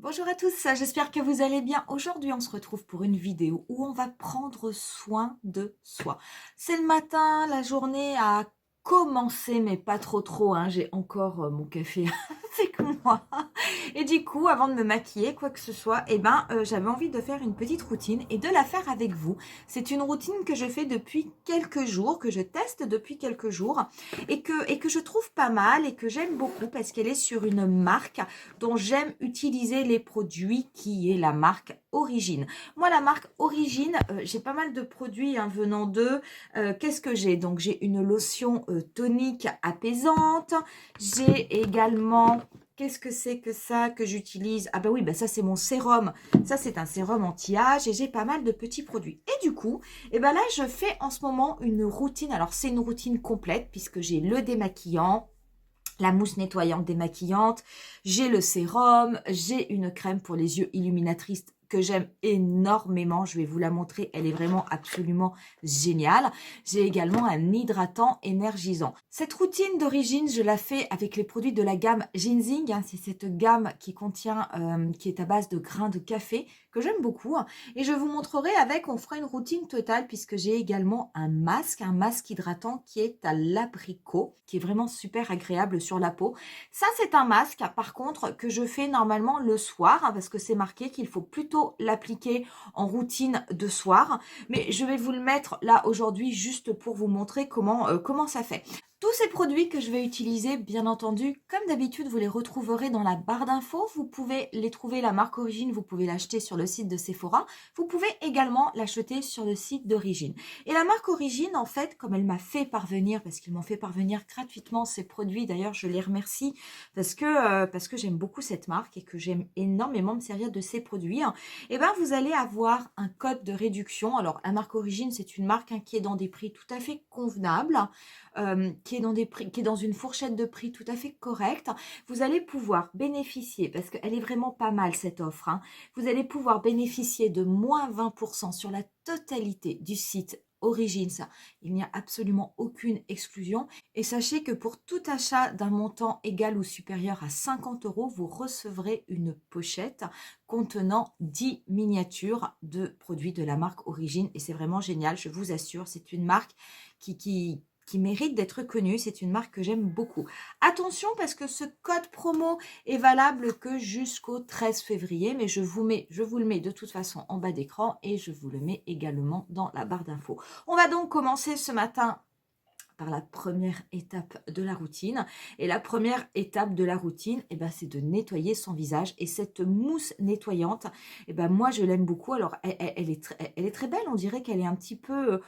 Bonjour à tous, j'espère que vous allez bien. Aujourd'hui, on se retrouve pour une vidéo où on va prendre soin de soi. C'est le matin, la journée a commencé, mais pas trop, hein. J'ai encore mon café avec moi. Et du coup, avant de me maquiller, quoi que ce soit, j'avais envie de faire une petite routine et de la faire avec vous. C'est une routine que je fais depuis quelques jours, que je teste depuis quelques jours et que je trouve pas mal et que j'aime beaucoup parce qu'elle est sur une marque dont j'aime utiliser les produits qui est la marque Origine. Moi, la marque Origine, j'ai pas mal de produits hein, venant d'eux. Qu'est-ce que j'ai? Donc, j'ai une lotion tonique apaisante. J'ai également... Qu'est-ce que c'est que ça que j'utilise? Ah bah oui, bah ça c'est mon sérum. Ça c'est un sérum anti-âge et j'ai pas mal de petits produits. Et du coup, là je fais en ce moment une routine. Alors c'est une routine complète puisque j'ai le démaquillant, la mousse nettoyante démaquillante, j'ai le sérum, j'ai une crème pour les yeux illuminatrice que j'aime énormément. Je vais vous la montrer, elle est vraiment absolument géniale. J'ai également un hydratant énergisant. Cette routine d'origine, je la fais avec les produits de la gamme Ginseng. Hein, c'est cette gamme qui contient, qui est à base de grains de café, que j'aime beaucoup. Hein, et je vous montrerai avec, on fera une routine totale puisque j'ai également un masque hydratant qui est à l'abricot, qui est vraiment super agréable sur la peau. Ça, c'est un masque, par contre, que je fais normalement le soir, hein, parce que c'est marqué qu'il faut plutôt l'appliquer en routine de soir. Mais je vais vous le mettre là aujourd'hui juste pour vous montrer comment ça fait. Tous ces produits que je vais utiliser, bien entendu, comme d'habitude, vous les retrouverez dans la barre d'infos. Vous pouvez les trouver, la marque Origine, vous pouvez l'acheter sur le site de Sephora. Vous pouvez également l'acheter sur le site d'Origine. Et la marque Origine, en fait, comme elle m'a fait parvenir, parce qu'ils m'ont fait parvenir gratuitement ces produits, d'ailleurs, je les remercie parce que j'aime beaucoup cette marque et que j'aime énormément me servir de ces produits. Hein, vous allez avoir un code de réduction. Alors, la marque Origine, c'est une marque hein, qui est dans des prix tout à fait convenables. Qui est dans une fourchette de prix tout à fait correcte, vous allez pouvoir bénéficier, parce qu'elle est vraiment pas mal cette offre, hein, vous allez pouvoir bénéficier de moins 20% sur la totalité du site Origine. Ça, il n'y a absolument aucune exclusion. Et sachez que pour tout achat d'un montant égal ou supérieur à 50 €, vous recevrez une pochette contenant 10 miniatures de produits de la marque Origine. Et c'est vraiment génial, je vous assure, c'est une marque qui mérite d'être connue. C'est une marque que j'aime beaucoup. Attention parce que ce code promo est valable que jusqu'au 13 février, mais je vous le mets de toute façon en bas d'écran et je vous le mets également dans la barre d'infos. On va donc commencer ce matin par la première étape de la routine. Et la première étape de la routine, c'est de nettoyer son visage. Et cette mousse nettoyante, moi, je l'aime beaucoup. Alors, elle est très belle. On dirait qu'elle est un petit peu,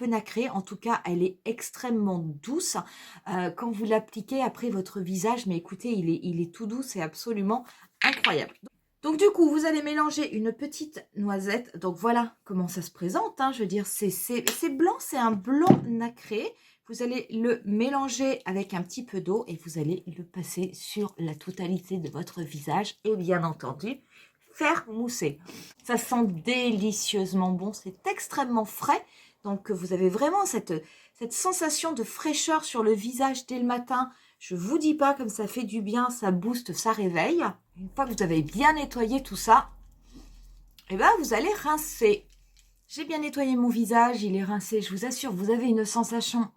nacrée. En tout cas, elle est extrêmement douce. Quand vous l'appliquez après votre visage, mais écoutez, il est tout doux. C'est absolument incroyable. Donc du coup, vous allez mélanger une petite noisette. Donc voilà comment ça se présente. Hein. Je veux dire, c'est blanc, c'est un blanc nacré. Vous allez le mélanger avec un petit peu d'eau et vous allez le passer sur la totalité de votre visage. Et bien entendu, faire mousser. Ça sent délicieusement bon. C'est extrêmement frais. Donc vous avez vraiment cette sensation de fraîcheur sur le visage dès le matin. Je vous dis pas comme ça fait du bien, ça booste, ça réveille. Une fois que vous avez bien nettoyé tout ça, vous allez rincer. J'ai bien nettoyé mon visage, il est rincé. Je vous assure, vous avez une sensation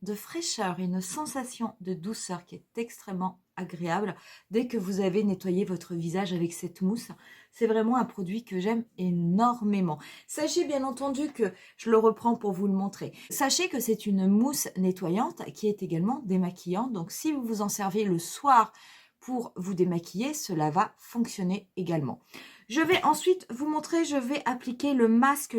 de fraîcheur, une sensation de douceur qui est extrêmement agréable dès que vous avez nettoyé votre visage avec cette mousse. C'est vraiment un produit que j'aime énormément. Sachez bien entendu que, je le reprends pour vous le montrer, sachez que c'est une mousse nettoyante qui est également démaquillante. Donc si vous vous en servez le soir pour vous démaquiller, cela va fonctionner également. Je vais ensuite vous montrer, je vais appliquer le masque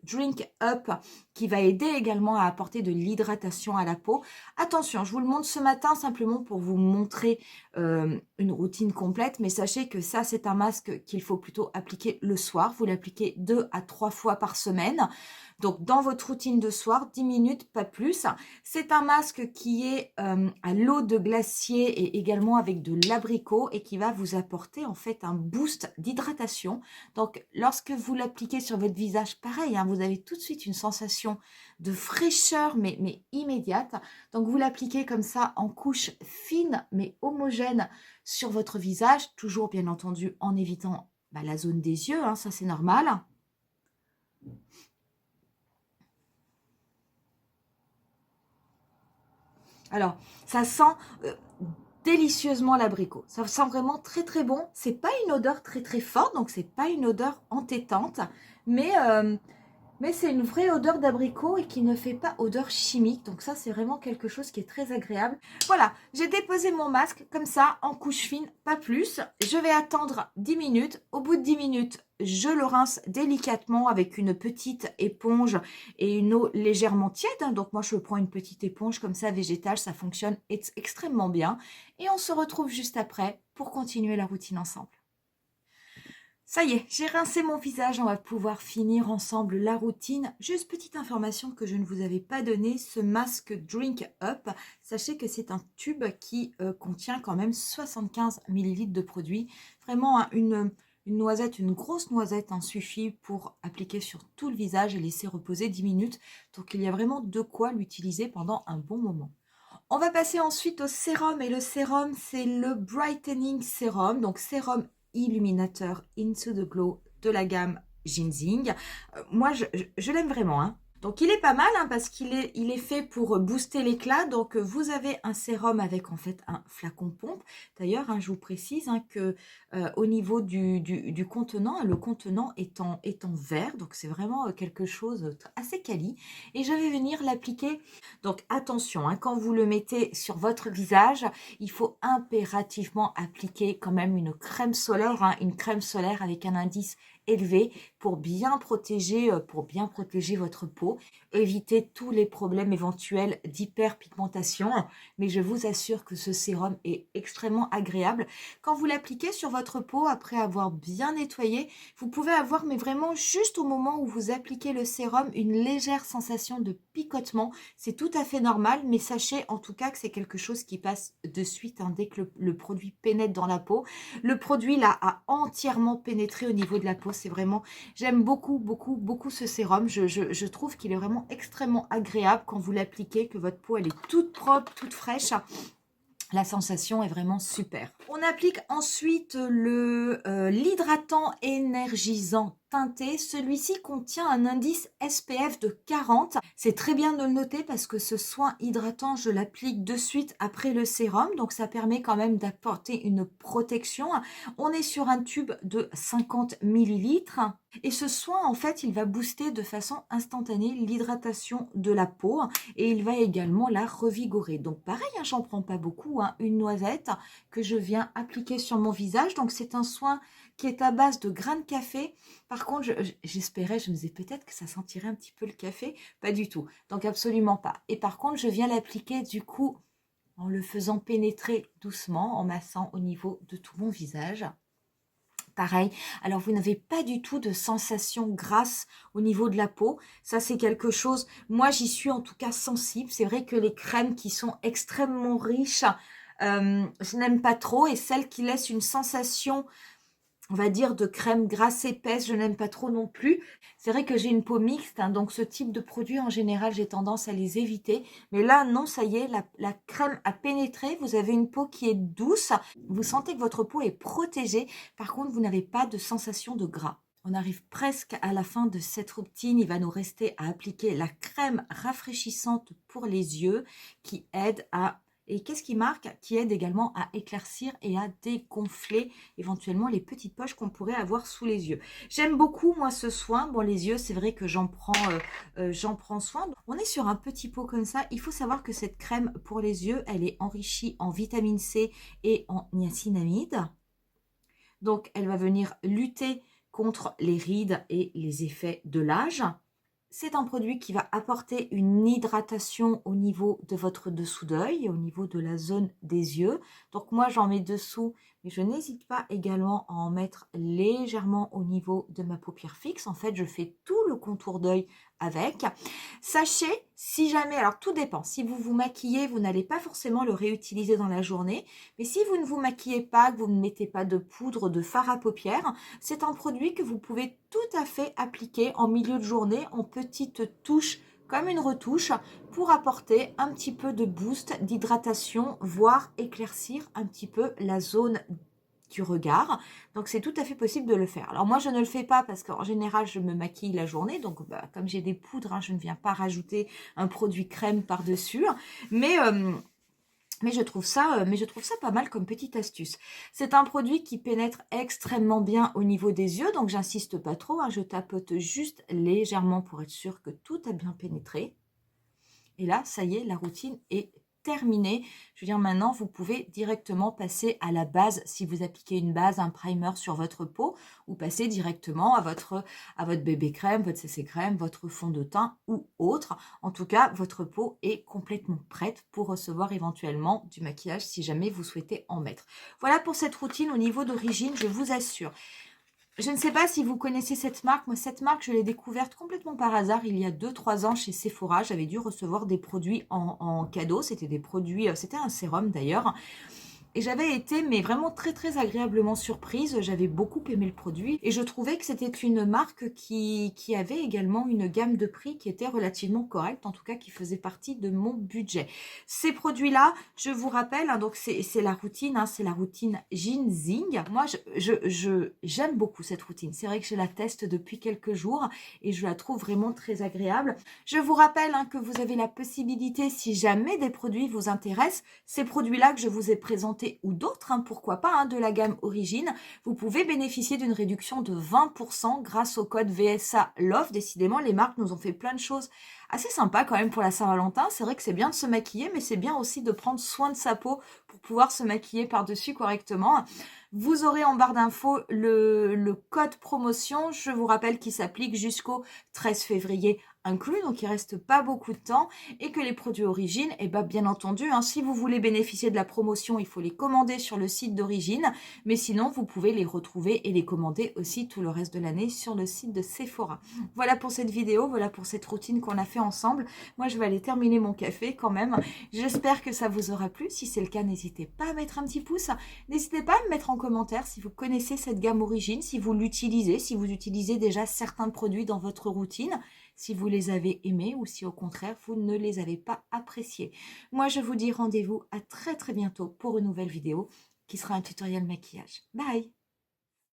Drink Up qui va aider également à apporter de l'hydratation à la peau. Attention, je vous le montre ce matin simplement pour vous montrer une routine complète, mais sachez que ça c'est un masque qu'il faut plutôt appliquer le soir. Vous l'appliquez 2 à 3 fois par semaine. Donc dans votre routine de soir, 10 minutes, pas plus. C'est un masque qui est à l'eau de glacier et également avec de l'abricot et qui va vous apporter en fait un boost d'hydratation. Donc lorsque vous l'appliquez sur votre visage, pareil, hein, vous avez tout de suite une sensation sensation de fraîcheur, mais immédiate. Donc, vous l'appliquez comme ça en couche fine, mais homogène sur votre visage, toujours bien entendu en évitant la zone des yeux, hein, ça c'est normal. Alors, ça sent délicieusement l'abricot. Ça sent vraiment très très bon. C'est pas une odeur très très forte, donc c'est pas une odeur entêtante, mais c'est une vraie odeur d'abricot et qui ne fait pas odeur chimique. Donc ça, c'est vraiment quelque chose qui est très agréable. Voilà, j'ai déposé mon masque comme ça, en couche fine, pas plus. Je vais attendre 10 minutes. Au bout de 10 minutes, je le rince délicatement avec une petite éponge et une eau légèrement tiède. Donc moi, je prends une petite éponge comme ça, végétale. Ça fonctionne extrêmement bien. Et on se retrouve juste après pour continuer la routine ensemble. Ça y est, j'ai rincé mon visage, on va pouvoir finir ensemble la routine. Juste petite information que je ne vous avais pas donnée, ce masque Drink Up, sachez que c'est un tube qui contient quand même 75 ml de produit. Vraiment hein, une noisette, une grosse noisette suffit pour appliquer sur tout le visage et laisser reposer 10 minutes. Donc il y a vraiment de quoi l'utiliser pendant un bon moment. On va passer ensuite au sérum et le sérum c'est le Brightening Serum, donc sérum illuminateur Into the Glow de la gamme Ginseng. Moi je l'aime vraiment, hein. Donc il est pas mal hein, parce il est fait pour booster l'éclat. Donc vous avez un sérum avec en fait un flacon pompe. D'ailleurs, hein, je vous précise hein, que au niveau du contenant, le contenant est en verre. Donc c'est vraiment quelque chose assez quali. Et je vais venir l'appliquer. Donc attention, hein, quand vous le mettez sur votre visage, il faut impérativement appliquer quand même une crème solaire, hein, une crème solaire avec un indice élevé pour bien protéger votre peau, éviter tous les problèmes éventuels d'hyperpigmentation. Mais je vous assure que ce sérum est extrêmement agréable. Quand vous l'appliquez sur votre peau, après avoir bien nettoyé, vous pouvez avoir, mais vraiment juste au moment où vous appliquez le sérum, une légère sensation de picotement. C'est tout à fait normal, mais sachez en tout cas que c'est quelque chose qui passe de suite hein, dès que le produit pénètre dans la peau. Le produit là a entièrement pénétré au niveau de la peau. C'est vraiment, j'aime beaucoup ce sérum. Je trouve qu'il est vraiment extrêmement agréable quand vous l'appliquez, que votre peau elle est toute propre, toute fraîche. La sensation est vraiment super. On applique ensuite l'hydratant énergisant teinté. Celui-ci contient un indice SPF de 40. C'est très bien de le noter parce que ce soin hydratant, je l'applique de suite après le sérum. Donc ça permet quand même d'apporter une protection. On est sur un tube de 50 ml. Et ce soin, en fait, il va booster de façon instantanée l'hydratation de la peau et il va également la revigorer. Donc pareil, hein, j'en prends pas beaucoup, hein, une noisette que je viens appliquer sur mon visage. Donc c'est un soin qui est à base de grains de café. Par contre, j'espérais, je me disais peut-être que ça sentirait un petit peu le café. Pas du tout, donc absolument pas. Et par contre, je viens l'appliquer du coup en le faisant pénétrer doucement, en massant au niveau de tout mon visage. Pareil, alors vous n'avez pas du tout de sensation grasse au niveau de la peau. Ça, c'est quelque chose, moi j'y suis en tout cas sensible. C'est vrai que les crèmes qui sont extrêmement riches, je n'aime pas trop. Et celles qui laissent une sensation, on va dire, de crème grasse épaisse, je n'aime pas trop non plus. C'est vrai que j'ai une peau mixte, hein, donc ce type de produit, en général, j'ai tendance à les éviter. Mais là, non, ça y est, la crème a pénétré. Vous avez une peau qui est douce. Vous sentez que votre peau est protégée. Par contre, vous n'avez pas de sensation de gras. On arrive presque à la fin de cette routine. Il va nous rester à appliquer la crème rafraîchissante pour les yeux qui aide à... Et qu'est-ce qui marque? Qui aide également à éclaircir et à dégonfler éventuellement les petites poches qu'on pourrait avoir sous les yeux. J'aime beaucoup moi ce soin. Bon, les yeux, c'est vrai que j'en prends soin. On est sur un petit pot comme ça. Il faut savoir que cette crème pour les yeux, elle est enrichie en vitamine C et en niacinamide. Donc, elle va venir lutter contre les rides et les effets de l'âge. C'est un produit qui va apporter une hydratation au niveau de votre dessous d'œil, au niveau de la zone des yeux. Donc moi, j'en mets dessous, mais je n'hésite pas également à en mettre légèrement au niveau de ma paupière fixe. En fait, je fais tout le contour d'œil avec. Sachez, si jamais, alors tout dépend, si vous vous maquillez, vous n'allez pas forcément le réutiliser dans la journée. Mais si vous ne vous maquillez pas, que vous ne mettez pas de poudre, de fard à paupières, c'est un produit que vous pouvez tout à fait appliquer en milieu de journée en petite touche comme une retouche pour apporter un petit peu de boost, d'hydratation, voire éclaircir un petit peu la zone du regard. Donc c'est tout à fait possible de le faire. Alors moi je ne le fais pas parce qu'en général je me maquille la journée, donc comme j'ai des poudres, je ne viens pas rajouter un produit crème par-dessus, mais je trouve ça pas mal comme petite astuce. C'est un produit qui pénètre extrêmement bien au niveau des yeux, donc j'insiste pas trop, je tapote juste légèrement pour être sûr que tout a bien pénétré. Et là, ça y est, la routine est terminée. Je veux dire, maintenant, vous pouvez directement passer à la base. Si vous appliquez une base, un primer sur votre peau, ou passer directement à votre bébé crème, votre CC crème, votre fond de teint ou autre. En tout cas, votre peau est complètement prête pour recevoir éventuellement du maquillage si jamais vous souhaitez en mettre. Voilà pour cette routine au niveau d'origine, je vous assure. Je ne sais pas si vous connaissez cette marque. Moi, cette marque, je l'ai découverte complètement par hasard il y a 2-3 ans chez Sephora. J'avais dû recevoir des produits en cadeau. C'était des produits, c'était un sérum d'ailleurs. Et j'avais été mais vraiment très très agréablement surprise, j'avais beaucoup aimé le produit et je trouvais que c'était une marque qui avait également une gamme de prix qui était relativement correcte, en tout cas qui faisait partie de mon budget. Ces produits-là, je vous rappelle, donc c'est la routine Ginseng. Moi, j'aime beaucoup cette routine. C'est vrai que je la teste depuis quelques jours et je la trouve vraiment très agréable. Je vous rappelle que vous avez la possibilité, si jamais des produits vous intéressent, ces produits-là que je vous ai présentés ou d'autres, pourquoi pas, de la gamme Origine, vous pouvez bénéficier d'une réduction de 20% grâce au code VSA LOVE. Décidément, les marques nous ont fait plein de choses assez sympas quand même pour la Saint-Valentin. C'est vrai que c'est bien de se maquiller, mais c'est bien aussi de prendre soin de sa peau pour pouvoir se maquiller par-dessus correctement. Vous aurez en barre d'infos le code promotion, je vous rappelle qu'il s'applique jusqu'au 13 février inclus, donc il reste pas beaucoup de temps, et que les produits Origine, bien entendu, si vous voulez bénéficier de la promotion, il faut les commander sur le site d'Origine, mais sinon vous pouvez les retrouver et les commander aussi tout le reste de l'année sur le site de Sephora. Voilà pour cette vidéo, voilà pour cette routine qu'on a fait ensemble. Moi je vais aller terminer mon café quand même. J'espère que ça vous aura plu. Si c'est le cas, n'hésitez pas à mettre un petit pouce, n'hésitez pas à me mettre en commentaire si vous connaissez cette gamme Origine, si vous l'utilisez, si vous utilisez déjà certains produits dans votre routine, si vous les avez aimés ou si au contraire vous ne les avez pas appréciés. Moi je vous dis rendez-vous à très très bientôt pour une nouvelle vidéo qui sera un tutoriel maquillage. Bye!